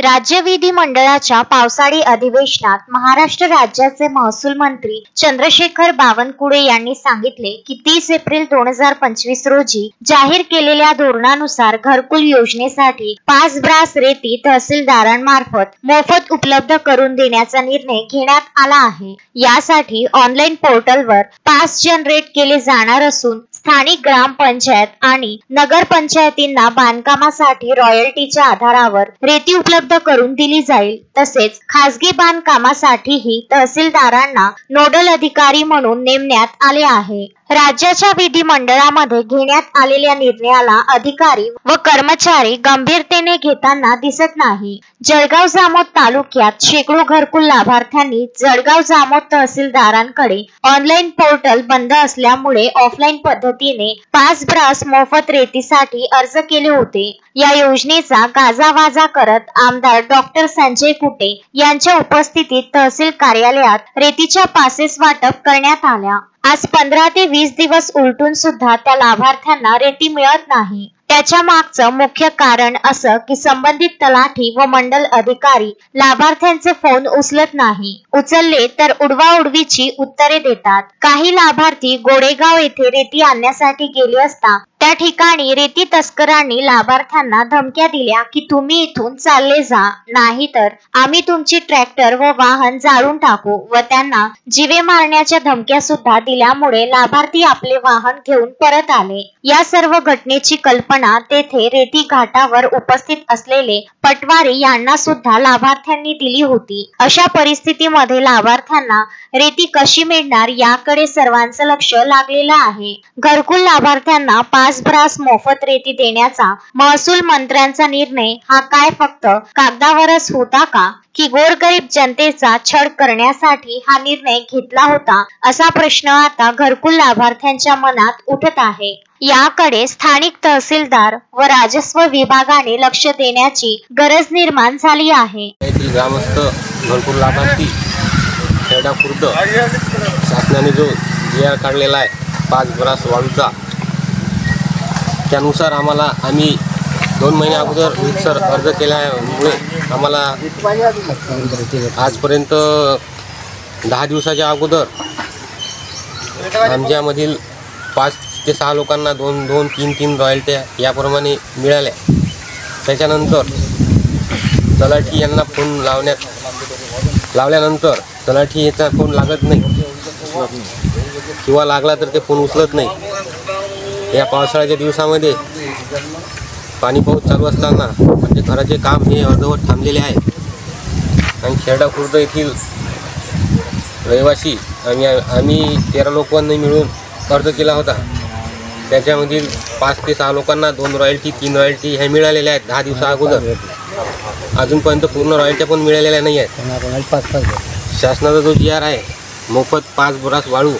राज्य विधिमंडळाच्या पावसाळी अधिवेशनात महाराष्ट्र राज्याचे महसूल मंत्री चंद्रशेखर बावनकुळे यांनी सांगितले की 30 एप्रिल 2025 रोजी जाहीर केलेल्या धोरणानुसार घरकुल योजनेसाठी 5 ब्रास रेती तहसीलदारांमार्फत मोफत उपलब्ध करून देण्याचा निर्णय घेण्यात आला आहे। यासाठी ऑनलाईन पोर्टलवर पास जनरेट केले जाणार असून स्थानिक ग्रामपंचायत आणि नगरपंचायतींना बांधकामासाठी रॉयल्टीच्या आधारावर रेती उपलब्ध करून दिली जाईल। तसेच खासगी बांधकामासाठीही तहसीलदारांना नोडल अधिकारी म्हणून नेमण्यात आले आहे। राज्याच्या विधिमंडळामध्ये घेण्यात आलेल्या निर्णयाला अधिकारी व कर्मचारी गंभीरतेने घेताना दिसत नाही। जळगाव जामोद तालुक्यात शेकडो घरकुल लाभार्थ्यांनी जळगाव जामोद तहसीलदारांकडे ऑनलाईन पोर्टल बंद असल्यामुळे ऑफलाईन पद्धतीने 5 ब्रास मोफत रेतीसाठी अर्ज केले होते। या योजनेचा गाजावाजा करत आमदार डॉक्टर संजय कुटे यांच्या उपस्थितीत तहसील कार्यालयात रेतीच्या पासेस वाटप करण्यात आल्या। आज 15 ते 20 दिवस उलटून सुद्धा त्या लाभार्थ्यांना रेती मिळत नाही। त्याच्या मागचं मुख्य कारण असं की संबंधित तलाठी व मंडल अधिकारी लाभार्थ्यांचे फोन उचलत नाही, उचलले तर उडवाउडवीची उत्तरे देतात। काही लाभार्थी गोडेगाव येथे रेती आणण्यासाठी गेले असता त्या ठिकाणी रेती तस्करांनी लाभार्थ्यांना धमक्या दिल्या की तुम्ही इथून चालले जा, नाहीतर आम्ही तुमची ट्रॅक्टर व वाहन जाळून टाकू व त्यांना जीवे मारण्याच्या धमक्या सुद्धा दिल्यामुळे लाभार्थी आपले वाहन घेऊन परत आले। या सर्व घटनेची कल्पना तेथे रेती घाटावर उपस्थित असलेले पटवारी यांना सुद्धा लाभार्थ्यांनी दिली होती। अशा परिस्थितीमध्ये लाभार्थ्यांना रेती कशी मिळणार याकडे सर्वांचं लक्ष लागलेलं आहे। घरकुल लाभार्थ्यांना 5 ब्रास मोफत रेती देण्याचा महसूल मंत्र्यांचा निर्णय हा काय फक्त कागदावरच होता का, की गोरगरीब जनतेचा छळ करण्यासाठी हा निर्णय घेतला होता, असा प्रश्न आता घरकुल लाभार्थ्यांच्या मनात उठत आहे। याकडे स्थानिक तहसीलदार व राजस्व विभागाने लक्ष देण्याची गरज निर्माण झाली आहे। ग्रामस्थ घरकुल लाभार्थी खेडा खुर्द शासनाने जो GR काढलेला आहे 5 ब्रास वाळूचा, त्यानुसार आम्ही 2 महिने अगोदर रीतसर अर्ज केल्यामुळे आम्हाला आजपर्यंत 10 दिवसाच्या अगोदर आमच्यामधील 5 ते 6 लोकांना 2-2, 3-3 रॉयल्ट्या याप्रमाणे मिळाल्या। त्याच्यानंतर तलाठी यांना फोन लावल्यानंतर तलाठी याचा फोन लागत नाही किंवा लागला तर ते फोन उचलत नाही। या पावसाळ्याच्या दिवसामध्ये पाणी पाऊस चालू असताना म्हणजे घराचे काम हे अर्धवट थांबलेले आहे आणि खेडा खुर्द येथील रहिवासी आम्ही 13 लोकांनी मिळून अर्ज केला होता। त्याच्यामधील 5 ते 6 लोकांना 2 रॉयल्टी 3 रॉयल्टी हे मिळालेल्या आहेत 10 दिवसा अगोदर। अजूनपर्यंत पूर्ण रॉयल्ट्या पण मिळालेल्या नाही आहेत। शासनाचा जो GR आहे मोफत 5 ब्रास वाळू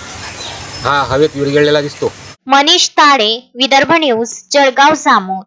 हा हवेत विरघळलेला दिसतो। मनीष ताडे, विदर्भ न्यूज, जळगाव जामोद।